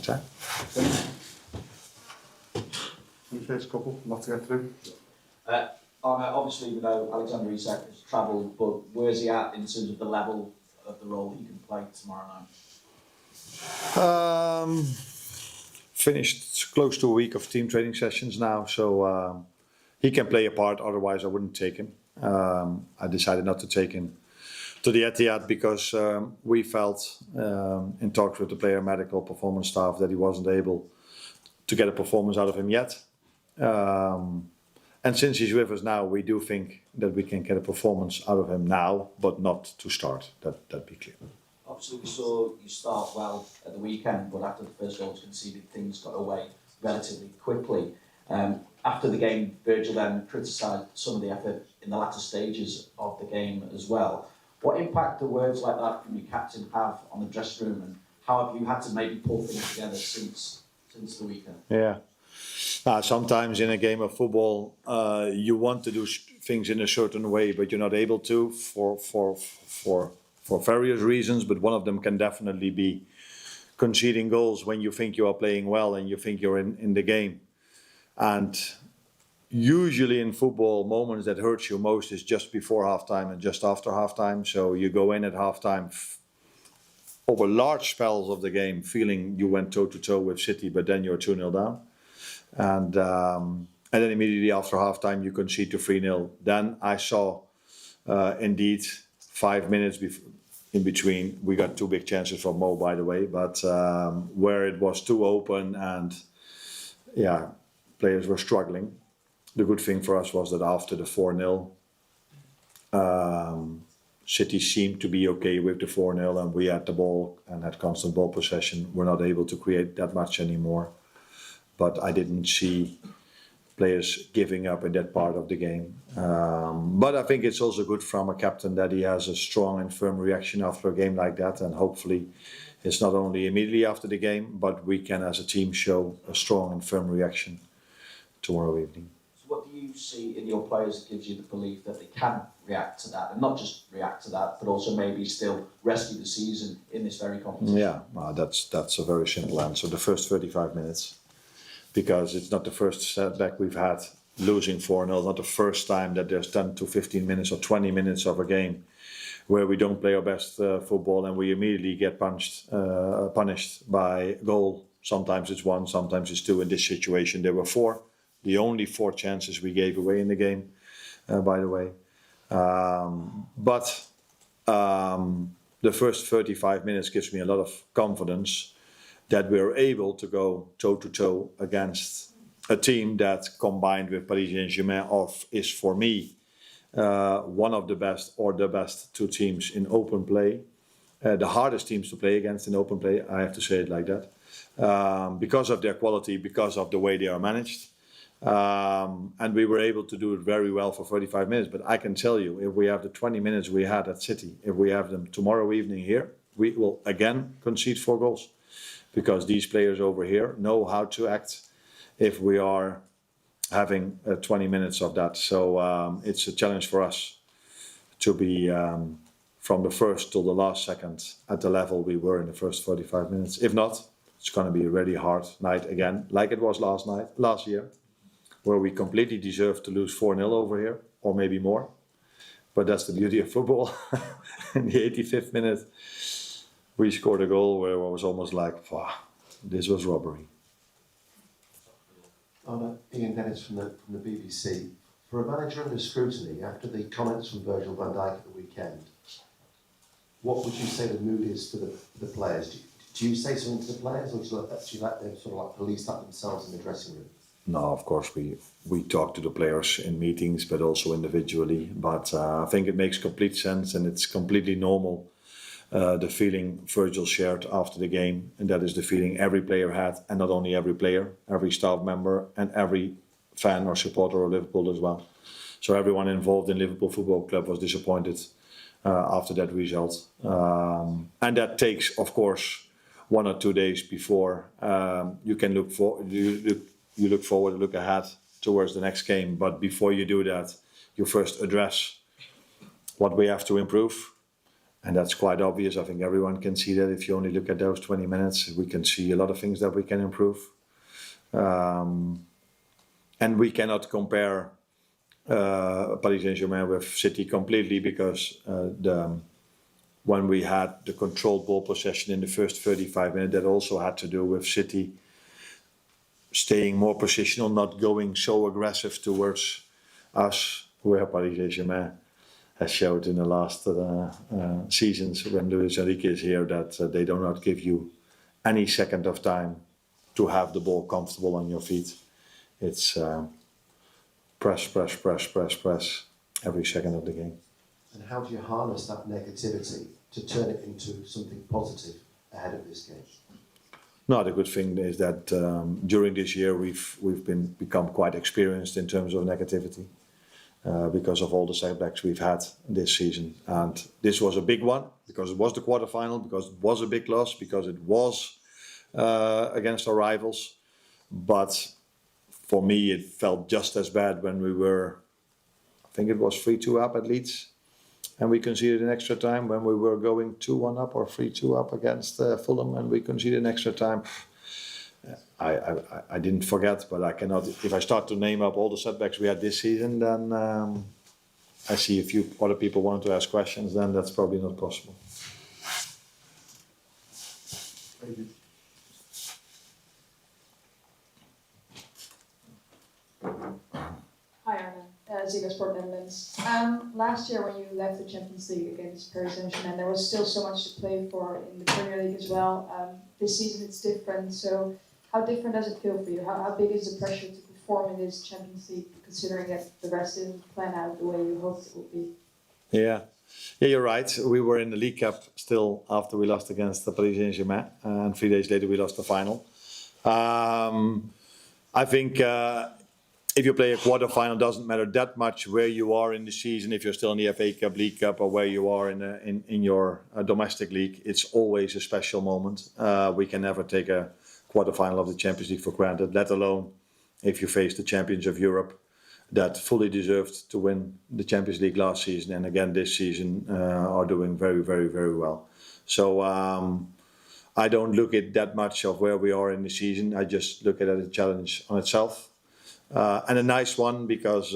time. First couple, not to get through. Arne, obviously we know Alexander Isak has travelled, but where's he at in terms of the level of the role he can play tomorrow night? Finished close to a week of team training sessions now, so he can play a part, otherwise I wouldn't take him. I decided not to take him to the Etihad because we felt in talks with the player medical performance staff that he wasn't able to get a performance out of him yet. And since he's with us now, we do think that we can get a performance out of him now, but not to start. That'd be clear. Obviously we saw you start well at the weekend, but after the first goal was conceded, things got away relatively quickly. After the game, Virgil then criticised some of the effort in the latter stages of the game as well. What impact do words like that from your captain have on the dressing room, and how have you had to maybe pull things together since the weekend? Yeah. Sometimes in a game of football, you want to do things in a certain way, but you're not able to for various reasons. But one of them can definitely be conceding goals when you think you are playing well and you think you're in the game. And usually in football, moments that hurt you most is just before halftime and just after halftime. So you go in at halftime over large spells of the game, feeling you went toe-to-toe with City, but then you're 2-0 down. And then immediately after halftime, you concede to 3-0. Then I saw, indeed, 5 minutes in between. We got two big chances from Mo, by the way, but where it was too open and, yeah, players were struggling. The good thing for us was that after the 4-0, City seemed to be okay with the 4-0, and we had the ball and had constant ball possession. We're not able to create that much anymore. But I didn't see players giving up in that part of the game. But I think it's also good from a captain that he has a strong and firm reaction after a game like that. And hopefully it's not only immediately after the game, but we can as a team show a strong and firm reaction tomorrow evening. So what do you see in your players that gives you the belief that they can react to that, and not just react to that, but also maybe still rescue the season in this very competition? Yeah, that's a very simple answer. The first 35 minutes. Because it's not the first setback we've had, losing 4-0, not the first time that there's 10 to 15 minutes or 20 minutes of a game where we don't play our best football and we immediately get punished by goal. Sometimes it's one, sometimes it's two. In this situation, there were four. The only 4 chances we gave away in the game, by the way. But the first 35 minutes gives me a lot of confidence that we're able to go toe-to-toe against a team that, combined with Paris Saint-Germain, is for me one of the best or the best 2 teams in open play. The hardest teams to play against in open play, I have to say it like that, because of their quality, because of the way they are managed. And we were able to do it very well for 35 minutes. But I can tell you, if we have the 20 minutes we had at City, if we have them tomorrow evening here, we will again concede 4 goals. Because these players over here know how to act if we are having 20 minutes of that. So it's a challenge for us to be from the first till the last second at the level we were in the first 45 minutes. If not, it's going to be a really hard night again, like it was last year, where we completely deserved to lose 4-0 over here, or maybe more. But that's the beauty of football. In the 85th minute, we scored a goal where I was almost like, wow, this was robbery. Ian Dennis from the BBC. For a manager under scrutiny, after the comments from Virgil van Dijk at the weekend, what would you say the mood is for the players? Do you say something to the players, or do you let them sort of like police that themselves in the dressing room? No, of course we talk to the players in meetings, but also individually. But I think it makes complete sense and it's completely normal. The feeling Virgil shared after the game, and that is the feeling every player had, and not only every player, every staff member and every fan or supporter of Liverpool as well. So everyone involved in Liverpool Football Club was disappointed after that result. And that takes, of course, 1 or 2 days before you can look forward, look ahead towards the next game. But before you do that, you first address what we have to improve. And that's quite obvious. I think everyone can see that if you only look at those 20 minutes. We can see a lot of things that we can improve. And we cannot compare Paris Saint-Germain with City completely, because when we had the controlled ball possession in the first 35 minutes, that also had to do with City staying more positional, not going so aggressive towards us, where Paris Saint-Germain has showed in the last seasons when Luis Enrique is here that they do not give you any second of time to have the ball comfortable on your feet. It's press every second of the game. And how do you harness that negativity to turn it into something positive ahead of this game? No, the good thing is that during this year we've become quite experienced in terms of negativity because of all the setbacks we've had this season. And this was a big one because it was the quarterfinal, because it was a big loss, because it was against our rivals. But for me, it felt just as bad when we were, I think it was 3-2 up at Leeds, and we conceded an extra time, when we were going 2-1 up or 3-2 up against Fulham, and we conceded an extra time. I didn't forget, but I cannot. If I start to name up all the setbacks we had this season, then I see a few other people want to ask questions. Then that's probably not possible. Thank you. Hi Arne, Ziggo Sport Netherlands. Last year when you left the Champions League against Paris Saint-Germain, there was still so much to play for in the Premier League as well. This season it's different, so how different does it feel for you? How big is the pressure to perform in this Champions League, considering that the rest didn't plan out the way you hoped it would be? Yeah, you're right. We were in the League Cup still after we lost against the Paris Saint-Germain, and 3 days later we lost the final. I think if you play a quarter-final, doesn't matter that much where you are in the season. If you're still in the FA Cup, League Cup, or where you are in your domestic league, it's always a special moment. We can never take a quarter-final of the Champions League for granted, let alone if you face the champions of Europe that fully deserved to win the Champions League last season, and again this season are doing very, very, very well. So I don't look at that much of where we are in the season. I just look at it as a challenge on itself. And a nice one, because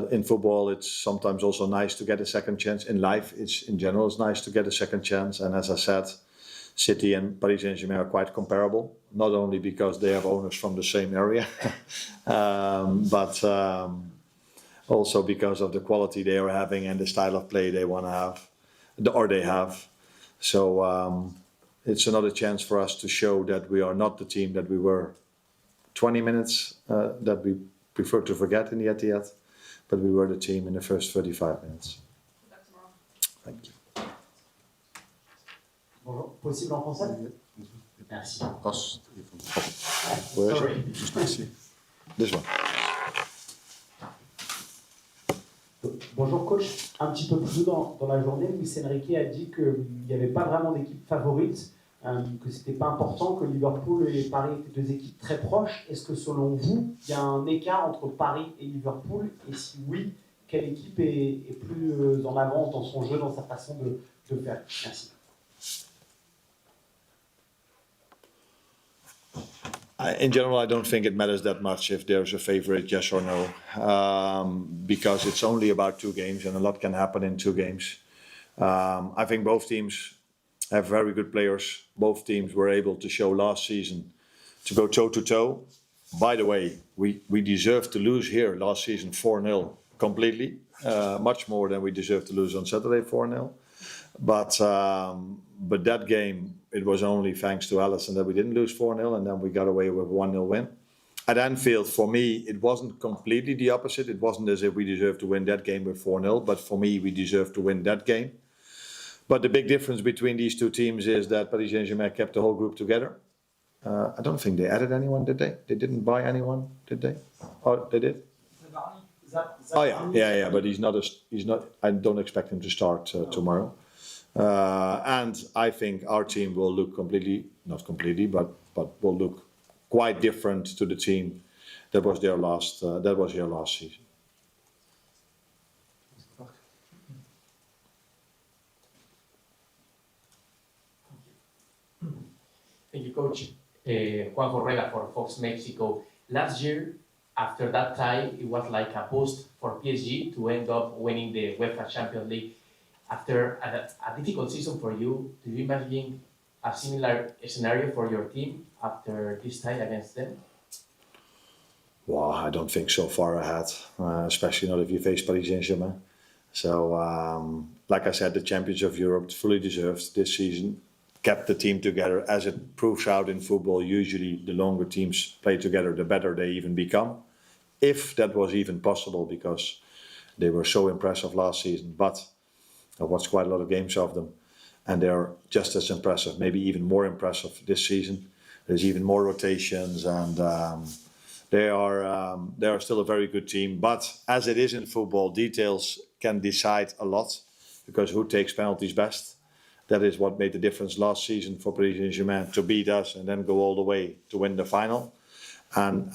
in football it's sometimes also nice to get a second chance. In life, in general, it's nice to get a second chance. And as I said, City and Paris Saint-Germain are quite comparable, not only because they have owners from the same area, but also because of the quality they are having and the style of play they want to have, or they have. So it's another chance for us to show that we are not the team that we were 20 minutes that we prefer to forget in the Etihad, but we were the team in the first 35 minutes. Thank you. Bonjour, possible en français? Merci. Where is Sorry. it? Just not see. This one. Bonjour coach, un petit peu plus tôt dans la journée, Luis Enrique a dit qu'il n'y avait pas vraiment d'équipe favorite, que c'était pas important, que Liverpool et Paris étaient deux équipes très proches. Est-ce que selon vous, il y a un écart entre Paris et Liverpool? Et si oui, quelle équipe est plus en avant dans son jeu, dans sa façon de faire? Merci. In general, I don't think it matters that much if there's a favorite, yes or no, because it's only about 2 games and a lot can happen in 2 games. I think both teams have very good players. Both teams were able to show last season to go toe-to-toe. By the way, we deserved to lose here last season 4-0 completely, much more than we deserved to lose on Saturday 4-0. But that game, it was only thanks to Alisson that we didn't lose 4-0, and then we got away with a 1-0 win. At Anfield, for me, it wasn't completely the opposite. It wasn't as if we deserved to win that game with 4-0, but for me, we deserved to win that game. But the big difference between these 2 teams is that Paris Saint-Germain kept the whole group together. I don't think they added anyone, did they? They didn't buy anyone, did they? Oh, they did? Oh yeah, but he's not. I don't expect him to start tomorrow. And I think our team will look not completely, but will look quite different to the team that was here last season. coach Juan Correa for Fox Mexico. Last year, after that tie, it was like a boost for PSG to end up winning the UEFA Champions League. After a difficult season for you, do you imagine a similar scenario for your team after this tie against them? Well, I don't think so far ahead, especially not if you face Paris Saint-Germain. So, like I said, the Champions of Europe fully deserved this season. Kept the team together, as it proves out in football. Usually, the longer teams play together, the better they even become. If that was even possible, because they were so impressive last season. But I watched quite a lot of games of them, and they're just as impressive, maybe even more impressive this season. There's even more rotations, and they are still a very good team. But as it is in football, details can decide a lot, because who takes penalties best? That is what made the difference last season for Paris Saint-Germain, to beat us and then go all the way to win the final. And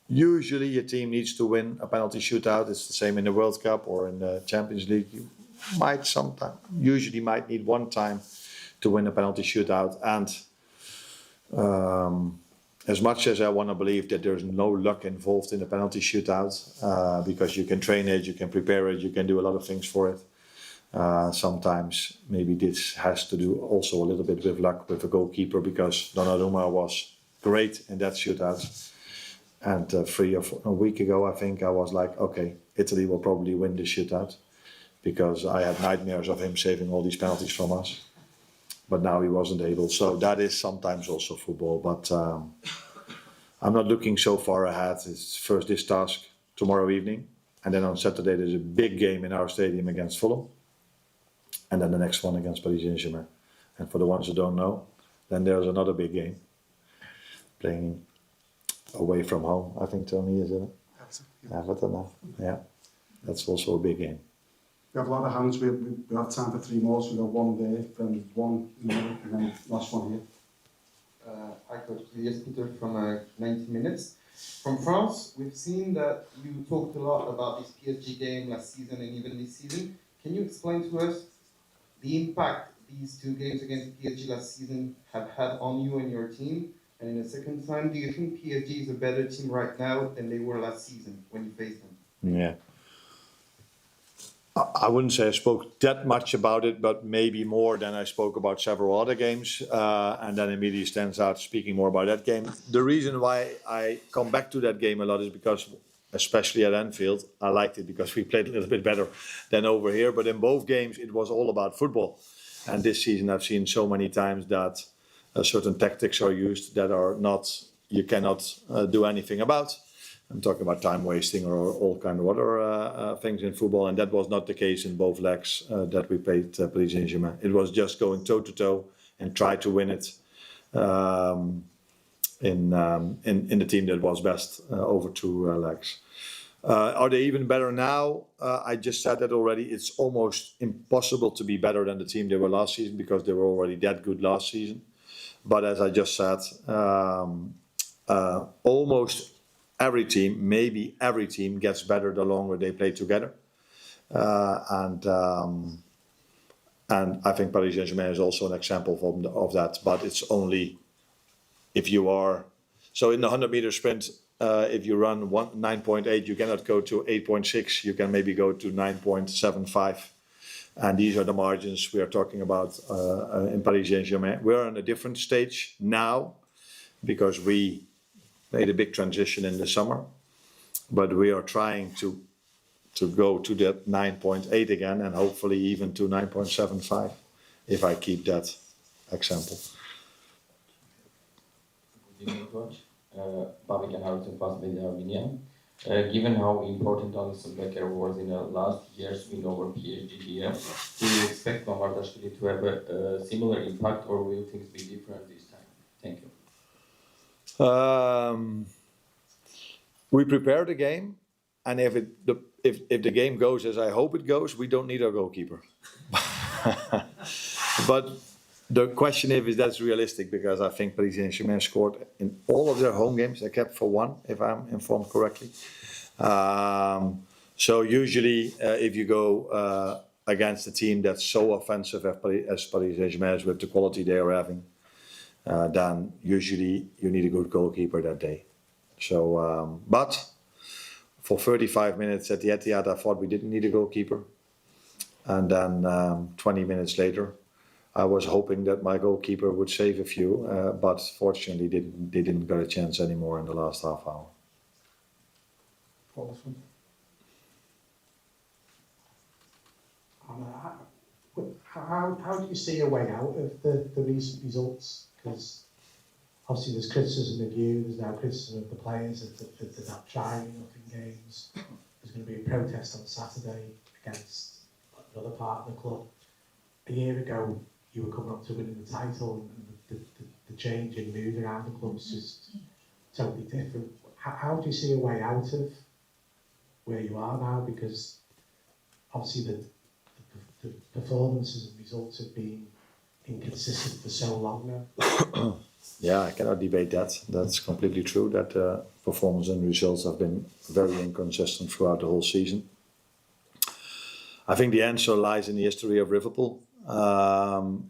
usually a team needs to win a penalty shootout. It's the same in the World Cup or in the Champions League. You usually might need one time to win a penalty shootout. And as much as I want to believe that there's no luck involved in a penalty shootout, because you can train it, you can prepare it, you can do a lot of things for it. Sometimes maybe this has to do also a little bit with luck with the goalkeeper, because Donnarumma was great in that shootout. And a week ago, I think I was like, okay, Italy will probably win this shootout, because I had nightmares of him saving all these penalties from us. But now he wasn't able. So that is sometimes also football. But I'm not looking so far ahead. It's first this task tomorrow evening. And then on Saturday, there's a big game in our stadium against Fulham. And then the next one against Paris Saint-Germain. And for the ones who don't know, then there's another big game. Playing away from home, I think, Tony, is it? Everton, yeah. That's also a big game. We have a lot of hands. We have time for 3 more, so we got one there, then one, and then last one here. Hi, Coach. Yes, Peter from 90 Minutes. From France, we've seen that you talked a lot about this PSG game last season and even this season. Can you explain to us the impact these 2 games against PSG last season have had on you and your team? And in the second time, do you think PSG is a better team right now than they were last season when you faced them? Yeah. I wouldn't say I spoke that much about it, but maybe more than I spoke about several other games. And then immediately stands out speaking more about that game. The reason why I come back to that game a lot is because, especially at Anfield, I liked it because we played a little bit better than over here. But in both games, it was all about football. And this season, I've seen so many times that certain tactics are used that are not, you cannot do anything about. I'm talking about time wasting or all kind of other things in football, and that was not the case in both legs that we played Paris Saint-Germain. It was just going toe to toe and try to win it in the team that was best over 2 legs. Are they even better now? I just said that already. It's almost impossible to be better than the team they were last season, because they were already that good last season. But as I just said, almost every team, maybe every team, gets better the longer they play together. And I think Paris Saint-Germain is also an example of that. But it's only if you are... So in the 100-meter sprint, if you run 9.8, you cannot go to 8.6. You can maybe go to 9.75. And these are the margins we are talking about in Paris Saint-Germain. We're on a different stage now because we made a big transition in the summer. But we are trying to go to that 9.8 again, and hopefully even to 9.75 if I keep that example. Good evening, Coach. Bobby Harrison, Fast Media Armenia. Given how important Alisson Becker was in the last year's win over PSG, do you expect Mamardashvili to have a similar impact, or will things be different this time? Thank you. We prepare the game, and if the game goes as I hope it goes, we don't need our goalkeeper. But the question is that's realistic, because I think Paris Saint-Germain scored in all of their home games except for one, if I'm informed correctly. So usually, if you go against a team that's so offensive as Paris Saint-Germain is, with the quality they are having, then usually you need a good goalkeeper that day. So, but for 35 minutes at the Etihad, I thought we didn't need a goalkeeper. And then 20 minutes later, I was hoping that my goalkeeper would save a few, but fortunately they didn't get a chance anymore in the last half hour. How do you see a way out of the recent results? Because obviously there's criticism of you, there's now criticism of the players that they're not trying enough in games. There's going to be a protest on Saturday against another part of the club. A year ago, you were coming up to winning the title, and the change in mood around the club's just totally different. How do you see a way out of where you are now? Because obviously the performances and results have been inconsistent for so long now. Yeah, I cannot debate that. That's completely true, that performance and results have been very inconsistent throughout the whole season. I think the answer lies in the history of Liverpool.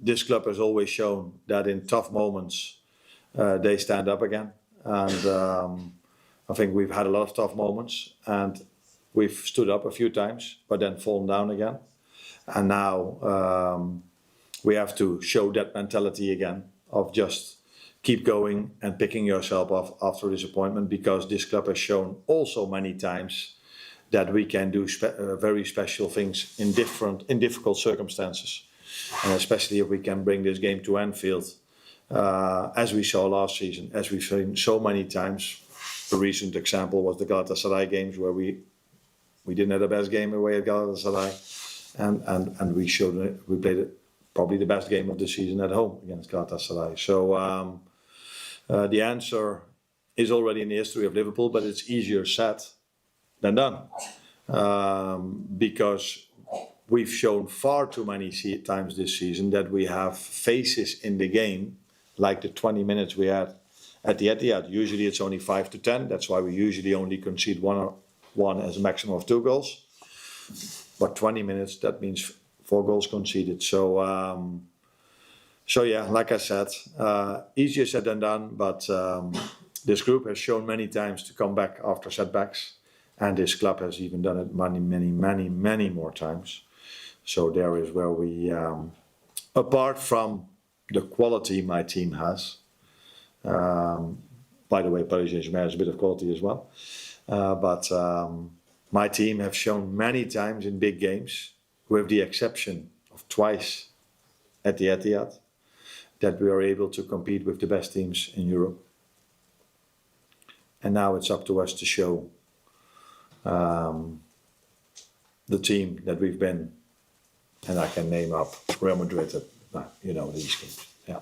This club has always shown that in tough moments they stand up again. And I think we've had a lot of tough moments and we've stood up a few times, but then fallen down again. And now we have to show that mentality again of just keep going and picking yourself up after disappointment, because this club has shown also many times that we can do very special things in difficult circumstances. And especially if we can bring this game to Anfield, as we saw last season, as we've seen so many times. The recent example was the Galatasaray games, where we didn't have the best game away at Galatasaray, and we played it, probably the best game of the season at home against Galatasaray. So the answer is already in the history of Liverpool, but it's easier said than done, because we've shown far too many times this season that we have phases in the game, like the 20 minutes we had at the Etihad. Usually it's only 5 to 10. That's why we usually only concede one as a maximum of 2 goals. But 20 minutes, that means 4 goals conceded. So yeah, like I said, easier said than done. But this group has shown many times to come back after setbacks. And this club has even done it many more times. So there is where we, apart from the quality my team has, by the way, Paris Saint-Germain has a bit of quality as well, but my team have shown many times in big games, with the exception of twice at the Etihad, that we are able to compete with the best teams in Europe. And now it's up to us to show the team that we've been, and I can name up Real Madrid, these games. Yeah.